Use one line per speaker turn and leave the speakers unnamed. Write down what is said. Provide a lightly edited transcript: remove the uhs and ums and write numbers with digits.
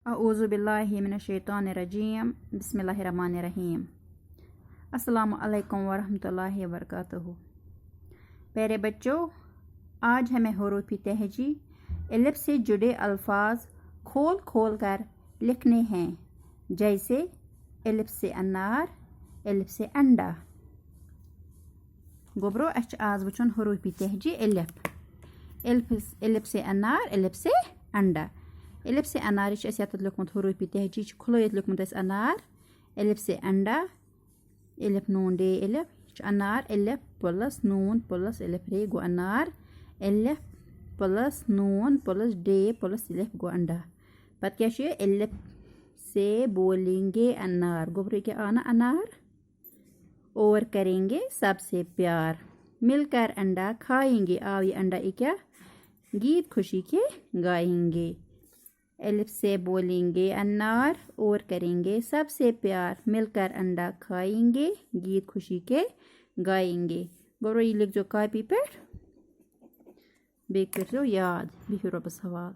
औज़ु बिल्लाहि मिनश शैतानिर रजीम बिस्मिल्लाहिर रहमानिर रहीम। अस्सलामु अलैकुम वरहमतुल्लाहि वबरकातुहू। प्यारे बच्चों, आज हमें हुरूफ़ तहजी एलिफ से जुड़े अल्फाज खोल खोल कर लिखने हैं, जैसे एलिफ से अनार, एलिफ से अंडा। गोबरो अच आज वुचन हुरूफ़ तहजी एलिफ से अनार, एलिफ से अंडा। एलिफ से अनार लिखमुत हुरूफ़ तहजी खुलत लिखमुत अनार, एलिफ से अंडा, एलिफ नून डे एलिफ अनार, एलिफ प्लस नून प्लस एलिफ रे गो अनार, एलिफ प्लस नून प्लस डे प्लस एलिफ गो अंडा। पत क्या एलिफ से बोलेंगे अनार, गोबरे क्या आना अनार, और करेंगे सबसे प्यार, मिलकर अंडा खाएंगे, आओ ये अंडा ये क्या गीत खुशी के गाएंगे। एलिफ से बोलेंगे अनार और करेंगे सबसे प्यार, मिलकर अंडा खाएंगे, गीत खुशी के गाएंगे। गोबरो ये लिख जो कॉपी पे, बे कर याद, बिहु रब्बस हवाल।